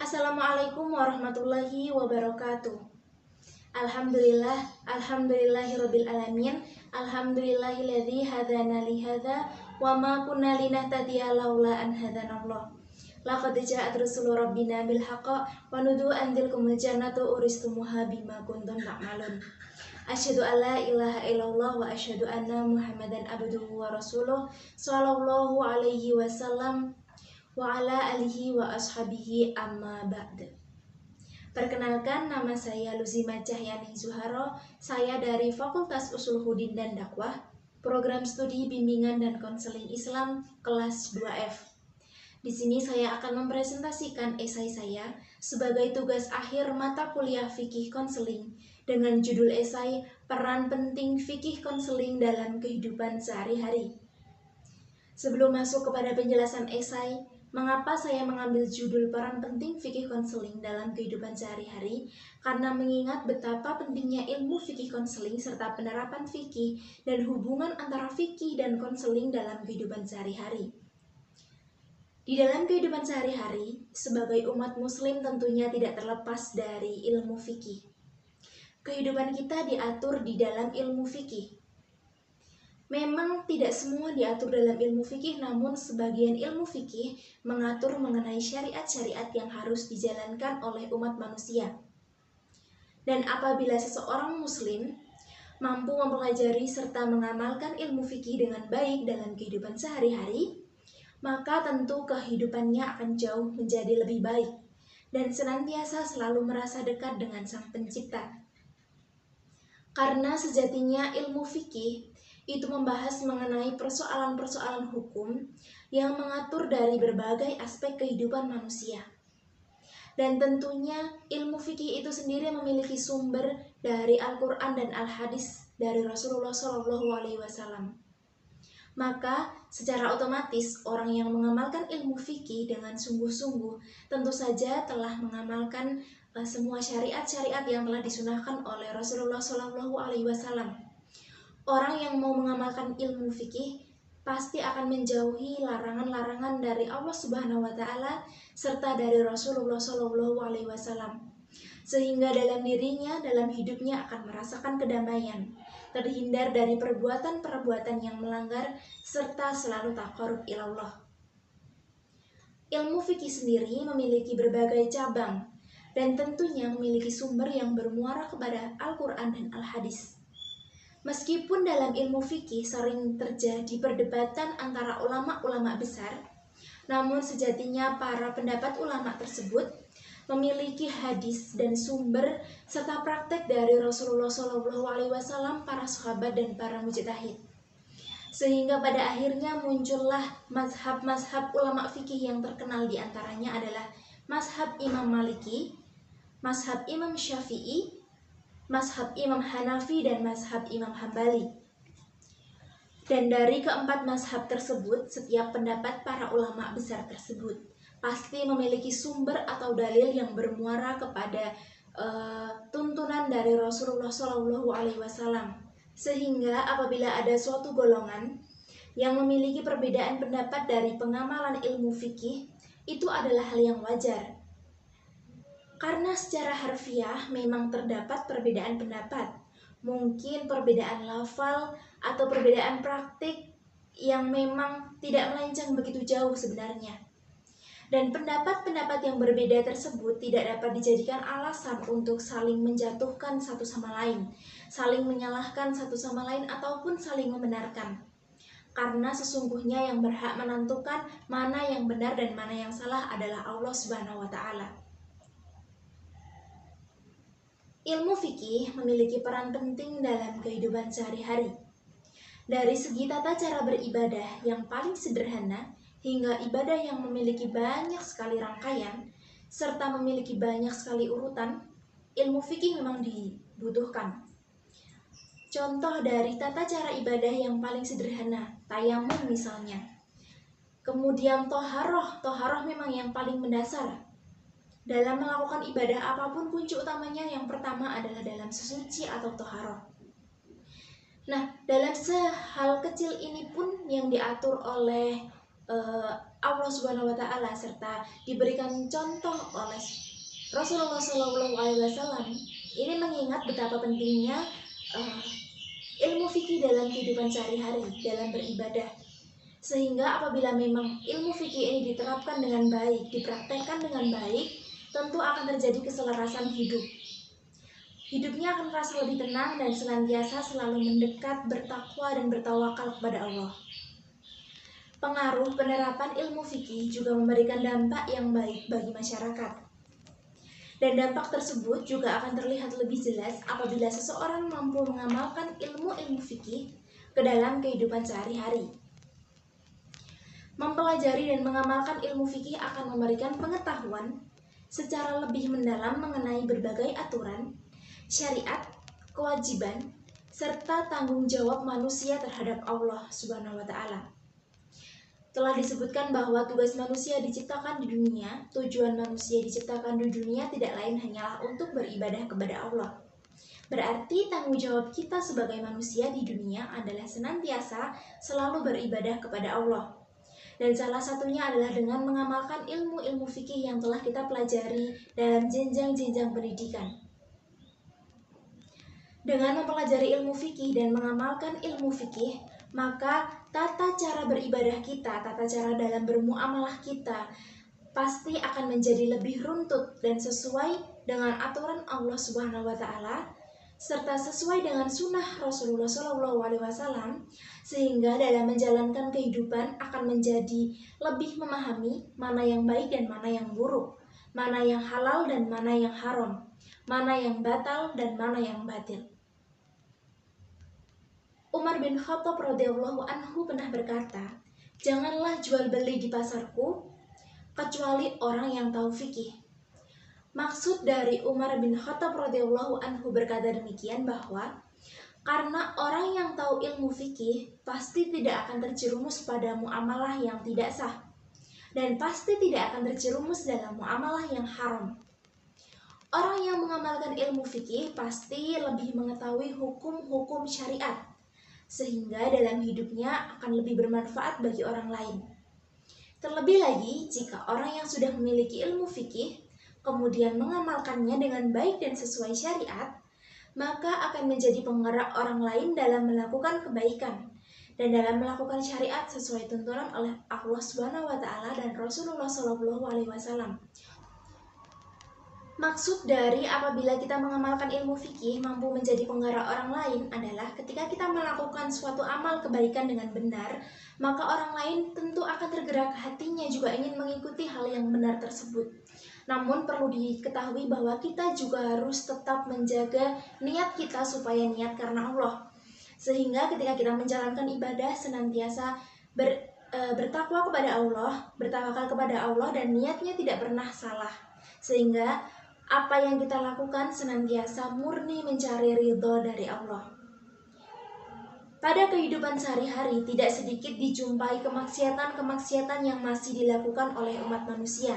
Assalamualaikum warahmatullahi wabarakatuh. Alhamdulillahirabbil alamin. Alhamdulillahilladzi hadana li hadza wa ma kunna linahtadiya laula an hadanallah. Laqad ja'at rusulu rabbina bil haqq wa nudu anzilkumul jannatu uristumuha bima kuntum ta'malun. Asyhadu an la ilaha illallah wa asyhadu anna Muhammadan abduhu wa rasuluh sallallahu alaihi wasallam wa ala alihi wa ashabihi amma ba'd. Perkenalkan, nama saya Luzima Cahyani Zuharo. Saya dari Fakultas Ushul Huddin dan Dakwah, Program Studi Bimbingan dan Konseling Islam kelas 2F. Di sini saya akan mempresentasikan esai saya sebagai tugas akhir mata kuliah fikih konseling dengan judul esai Peran Penting Fikih Konseling dalam Kehidupan Sehari-hari. Sebelum masuk kepada penjelasan esai, mengapa saya mengambil judul peran penting fikih konseling dalam kehidupan sehari-hari? Karena mengingat betapa pentingnya ilmu fikih konseling serta penerapan fikih dan hubungan antara fikih dan konseling dalam kehidupan sehari-hari. Di dalam kehidupan sehari-hari, sebagai umat muslim tentunya tidak terlepas dari ilmu fikih. Kehidupan kita diatur di dalam ilmu fikih. Memang tidak semua diatur dalam ilmu fikih, namun sebagian ilmu fikih mengatur mengenai syariat-syariat yang harus dijalankan oleh umat manusia. Dan apabila seseorang muslim mampu mempelajari serta mengamalkan ilmu fikih dengan baik dalam kehidupan sehari-hari, maka tentu kehidupannya akan jauh menjadi lebih baik dan senantiasa selalu merasa dekat dengan Sang Pencipta. Karena sejatinya ilmu fikih itu membahas mengenai persoalan-persoalan hukum yang mengatur dari berbagai aspek kehidupan manusia. Dan tentunya ilmu fikih itu sendiri memiliki sumber dari Al-Quran dan Al-Hadis dari Rasulullah SAW. Maka secara otomatis orang yang mengamalkan ilmu fikih dengan sungguh-sungguh tentu saja telah mengamalkan semua syariat-syariat yang telah disunahkan oleh Rasulullah SAW. Orang yang mau mengamalkan ilmu fikih pasti akan menjauhi larangan-larangan dari Allah Subhanahu wa Ta'ala serta dari Rasulullah SAW, sehingga dalam dirinya, dalam hidupnya akan merasakan kedamaian, terhindar dari perbuatan-perbuatan yang melanggar serta selalu taqarrub ilallah. Ilmu fikih sendiri memiliki berbagai cabang dan tentunya memiliki sumber yang bermuara kepada Al-Quran dan Al-Hadis. Meskipun dalam ilmu fikih sering terjadi perdebatan antara ulama-ulama besar, namun sejatinya para pendapat ulama tersebut memiliki hadis dan sumber serta praktek dari Rasulullah SAW, para sahabat dan para mujtahid. Sehingga pada akhirnya muncullah mazhab-mazhab ulama fikih yang terkenal diantaranya adalah mazhab Imam Maliki, mazhab Imam Syafi'i, mazhab Imam Hanafi, dan mazhab Imam Hambali. Dan dari keempat mazhab tersebut, setiap pendapat para ulama besar tersebut pasti memiliki sumber atau dalil yang bermuara kepada tuntunan dari Rasulullah SAW. Sehingga apabila ada suatu golongan yang memiliki perbedaan pendapat dari pengamalan ilmu fikih, itu adalah hal yang wajar. Karena secara harfiah memang terdapat perbedaan pendapat, mungkin perbedaan lafal atau perbedaan praktik yang memang tidak melenceng begitu jauh sebenarnya. Dan pendapat-pendapat yang berbeda tersebut tidak dapat dijadikan alasan untuk saling menjatuhkan satu sama lain, saling menyalahkan satu sama lain, ataupun saling membenarkan. Karena sesungguhnya yang berhak menentukan mana yang benar dan mana yang salah adalah Allah Subhanahu wa Ta'ala. Ilmu fikih memiliki peran penting dalam kehidupan sehari-hari. Dari segi tata cara beribadah yang paling sederhana hingga ibadah yang memiliki banyak sekali rangkaian serta memiliki banyak sekali urutan, ilmu fikih memang dibutuhkan. Contoh dari tata cara ibadah yang paling sederhana, tayamum misalnya. Kemudian toharoh memang yang paling mendasar. Dalam melakukan ibadah apapun, kunci utamanya yang pertama adalah dalam sesuci atau toharoh. Nah, dalam sehal kecil ini pun yang diatur oleh Allah Subhanahu wa taala serta diberikan contoh oleh Rasulullah Shallallahu alaihi wasallam, ini mengingat betapa pentingnya ilmu fikih dalam kehidupan sehari-hari, dalam beribadah. Sehingga apabila memang ilmu fikih ini diterapkan dengan baik, dipraktekkan dengan baik, tentu akan terjadi keselarasan hidup. Hidupnya akan terasa lebih tenang dan senantiasa selalu mendekat, bertakwa dan bertawakal kepada Allah. Pengaruh penerapan ilmu fikih juga memberikan dampak yang baik bagi masyarakat. Dan dampak tersebut juga akan terlihat lebih jelas apabila seseorang mampu mengamalkan ilmu-ilmu fikih ke dalam kehidupan sehari-hari. Mempelajari dan mengamalkan ilmu fikih akan memberikan pengetahuan secara lebih mendalam mengenai berbagai aturan, syariat, kewajiban, serta tanggung jawab manusia terhadap Allah Subhanahu wa taala. Telah disebutkan bahwa tugas manusia diciptakan di dunia, tujuan manusia diciptakan di dunia tidak lain hanyalah untuk beribadah kepada Allah. Berarti tanggung jawab kita sebagai manusia di dunia adalah senantiasa selalu beribadah kepada Allah. Dan salah satunya adalah dengan mengamalkan ilmu-ilmu fikih yang telah kita pelajari dalam jenjang-jenjang pendidikan. Dengan mempelajari ilmu fikih dan mengamalkan ilmu fikih, maka tata cara beribadah kita, tata cara dalam bermuamalah kita pasti akan menjadi lebih runtut dan sesuai dengan aturan Allah Subhanahu wa taala serta sesuai dengan sunnah Rasulullah Shallallahu alaihi wasallam, sehingga dalam menjalankan kehidupan akan menjadi lebih memahami mana yang baik dan mana yang buruk, mana yang halal dan mana yang haram, mana yang batal dan mana yang batil. Umar bin Khattab radhiyallahu anhu pernah berkata, "Janganlah jual beli di pasarku kecuali orang yang tahu fikih." Maksud dari Umar bin Khattab radhiyallahu anhu berkata demikian bahwa karena orang yang tahu ilmu fikih pasti tidak akan terjerumus pada muamalah yang tidak sah dan pasti tidak akan terjerumus dalam muamalah yang haram. Orang yang mengamalkan ilmu fikih pasti lebih mengetahui hukum-hukum syariat, sehingga dalam hidupnya akan lebih bermanfaat bagi orang lain. Terlebih lagi, jika orang yang sudah memiliki ilmu fikih, kemudian mengamalkannya dengan baik dan sesuai syariat, maka akan menjadi penggerak orang lain dalam melakukan kebaikan dan dalam melakukan syariat sesuai tuntunan oleh Allah Subhanahu wa taala dan Rasulullah Shallallahu alaihi wasallam. Maksud dari apabila kita mengamalkan ilmu fikih mampu menjadi penggerak orang lain adalah ketika kita melakukan suatu amal kebaikan dengan benar, maka orang lain tentu akan tergerak hatinya juga ingin mengikuti hal yang benar tersebut. Namun perlu diketahui bahwa kita juga harus tetap menjaga niat kita supaya niat karena Allah. Sehingga ketika kita menjalankan ibadah senantiasa bertakwa kepada Allah, bertawakal kepada Allah dan niatnya tidak pernah salah. Sehingga apa yang kita lakukan senantiasa murni mencari ridho dari Allah. Pada kehidupan sehari-hari tidak sedikit dijumpai kemaksiatan-kemaksiatan yang masih dilakukan oleh umat manusia.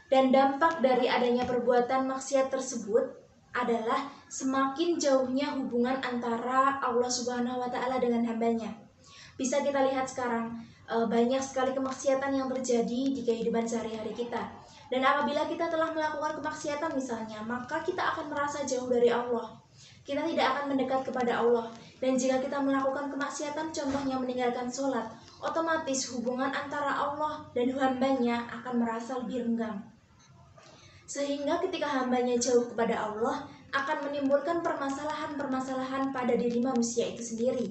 Dan dampak dari adanya perbuatan maksiat tersebut adalah semakin jauhnya hubungan antara Allah Subhanahu wa taala dengan hambanya. Bisa kita lihat sekarang banyak sekali kemaksiatan yang terjadi di kehidupan sehari-hari kita. Dan apabila kita telah melakukan kemaksiatan misalnya, maka kita akan merasa jauh dari Allah. Kita tidak akan mendekat kepada Allah. Dan jika kita melakukan kemaksiatan, contohnya meninggalkan sholat, otomatis hubungan antara Allah dan hambanya akan merasa lebih renggang. Sehingga ketika hambanya jauh kepada Allah, akan menimbulkan permasalahan-permasalahan pada diri manusia itu sendiri.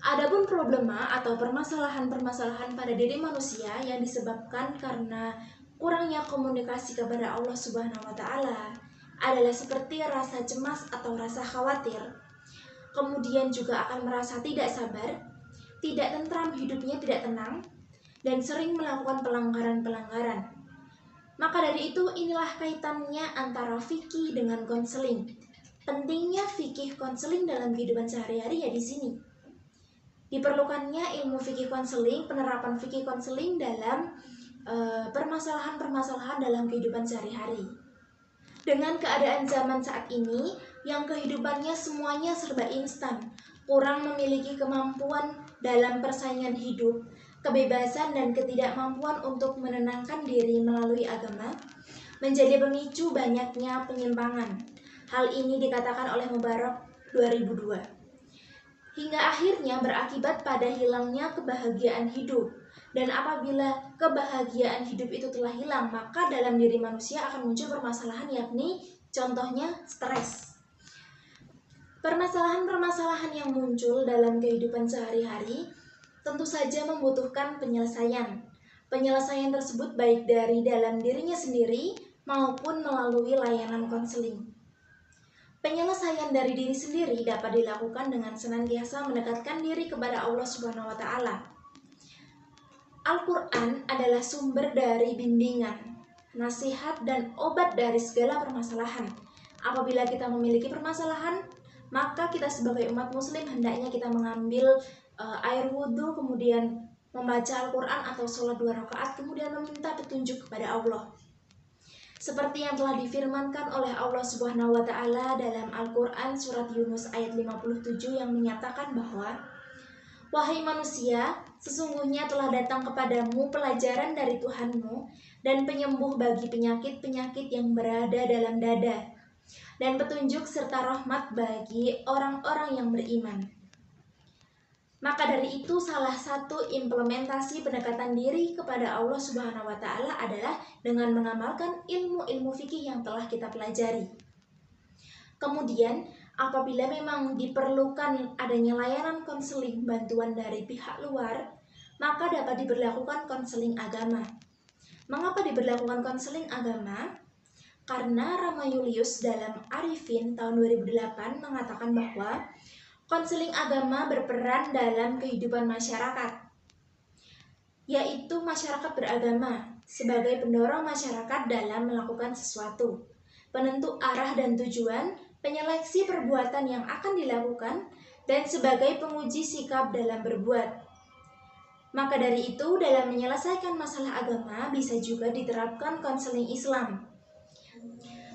Adapun problema atau permasalahan-permasalahan pada diri manusia yang disebabkan karena kurangnya komunikasi kepada Allah Subhanahu wa taala adalah seperti rasa cemas atau rasa khawatir. Kemudian juga akan merasa tidak sabar, tidak tentram hidupnya, tidak tenang, dan sering melakukan pelanggaran-pelanggaran. Maka dari itu inilah kaitannya antara fikih dengan konseling. Pentingnya fikih konseling dalam kehidupan sehari-hari ya di sini. Diperlukannya ilmu fikih konseling, penerapan fikih konseling dalam permasalahan-permasalahan dalam kehidupan sehari-hari. Dengan keadaan zaman saat ini yang kehidupannya semuanya serba instan, kurang memiliki kemampuan dalam persaingan hidup, kebebasan dan ketidakmampuan untuk menenangkan diri melalui agama menjadi pemicu banyaknya penyimpangan. Hal ini dikatakan oleh Mubarak 2002. Hingga akhirnya berakibat pada hilangnya kebahagiaan hidup. Dan apabila kebahagiaan hidup itu telah hilang, maka dalam diri manusia akan muncul permasalahan, yakni contohnya stres. Permasalahan-permasalahan yang muncul dalam kehidupan sehari-hari tentu saja membutuhkan penyelesaian. Penyelesaian tersebut baik dari dalam dirinya sendiri maupun melalui layanan konseling. Penyelesaian dari diri sendiri dapat dilakukan dengan senantiasa mendekatkan diri kepada Allah Subhanahu wa taala. Al-Qur'an adalah sumber dari bimbingan, nasihat dan obat dari segala permasalahan. Apabila kita memiliki permasalahan, maka kita sebagai umat muslim hendaknya kita mengambil air wudhu, kemudian membaca Al-Quran atau sholat 2 rakaat, kemudian meminta petunjuk kepada Allah. Seperti yang telah difirmankan oleh Allah Subhanahu wa taala dalam Al-Quran surat Yunus ayat 57 yang menyatakan bahwa, "Wahai manusia, sesungguhnya telah datang kepadamu pelajaran dari Tuhanmu dan penyembuh bagi penyakit-penyakit yang berada dalam dada, dan petunjuk serta rahmat bagi orang-orang yang beriman." Maka dari itu salah satu implementasi pendekatan diri kepada Allah Subhanahu wa taala adalah dengan mengamalkan ilmu-ilmu fikih yang telah kita pelajari. Kemudian, apabila memang diperlukan adanya layanan konseling bantuan dari pihak luar, maka dapat diberlakukan konseling agama. Mengapa diberlakukan konseling agama? Karena Rama Julius dalam Arifin tahun 2008 mengatakan bahwa konseling agama berperan dalam kehidupan masyarakat, yaitu masyarakat beragama sebagai pendorong masyarakat dalam melakukan sesuatu, penentu arah dan tujuan, penyeleksi perbuatan yang akan dilakukan, dan sebagai penguji sikap dalam berbuat. Maka dari itu, dalam menyelesaikan masalah agama bisa juga diterapkan konseling Islam.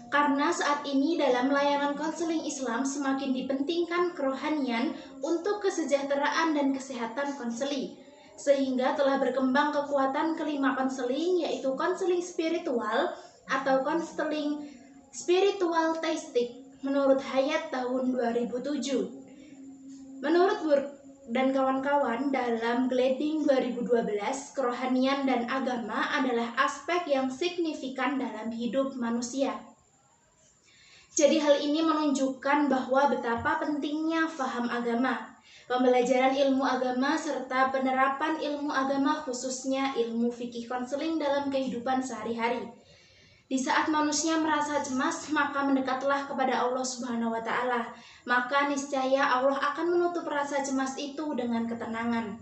Karena saat ini dalam layanan konseling Islam semakin dipentingkan kerohanian untuk kesejahteraan dan kesehatan konseli, sehingga telah berkembang kekuatan kelima konseling, yaitu konseling spiritual atau konseling spiritual teistik menurut Hayat tahun 2007. Menurut Burke dan kawan-kawan dalam Glading 2012, kerohanian dan agama adalah aspek yang signifikan dalam hidup manusia. Jadi hal ini menunjukkan bahwa betapa pentingnya faham agama, pembelajaran ilmu agama, serta penerapan ilmu agama khususnya ilmu fikih konseling dalam kehidupan sehari-hari. Di saat manusia merasa cemas, maka mendekatlah kepada Allah Subhanahu wa taala. Maka niscaya Allah akan menutup rasa cemas itu dengan ketenangan.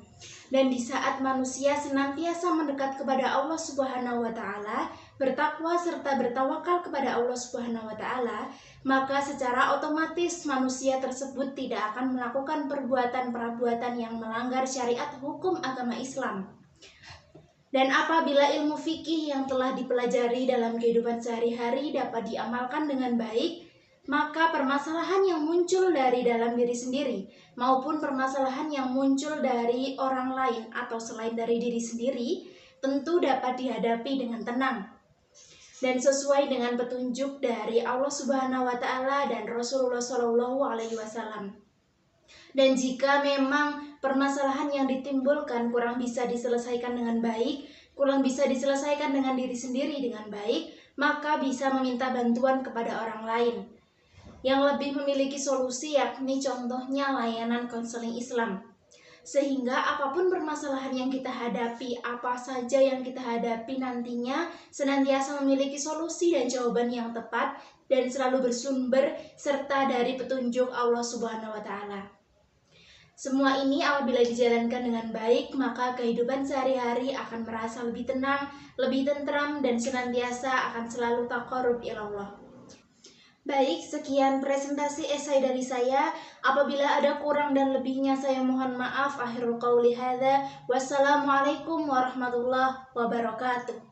Dan di saat manusia senantiasa mendekat kepada Allah Subhanahu wa taala, bertakwa serta bertawakal kepada Allah Subhanahu wa taala, maka secara otomatis manusia tersebut tidak akan melakukan perbuatan-perbuatan yang melanggar syariat hukum agama Islam. Dan apabila ilmu fikih yang telah dipelajari dalam kehidupan sehari-hari dapat diamalkan dengan baik, maka permasalahan yang muncul dari dalam diri sendiri maupun permasalahan yang muncul dari orang lain atau selain dari diri sendiri tentu dapat dihadapi dengan tenang dan sesuai dengan petunjuk dari Allah Subhanahu wa taala dan Rasulullah Shallallahu alaihi wasallam. Dan jika memang permasalahan yang ditimbulkan kurang bisa diselesaikan dengan baik, kurang bisa diselesaikan dengan diri sendiri dengan baik, maka bisa meminta bantuan kepada orang lain yang lebih memiliki solusi, yakni contohnya layanan konseling Islam. Sehingga apapun permasalahan yang kita hadapi, apa saja yang kita hadapi nantinya senantiasa memiliki solusi dan jawaban yang tepat dan selalu bersumber serta dari petunjuk Allah Subhanahu wa taala. Semua ini apabila dijalankan dengan baik, maka kehidupan sehari-hari akan merasa lebih tenang, lebih tentram, dan senantiasa akan selalu taqarrub ilallah. Baik, sekian presentasi esai dari saya. Apabila ada kurang dan lebihnya saya mohon maaf. Akhirul qauli hadza. Wassalamualaikum warahmatullahi wabarakatuh.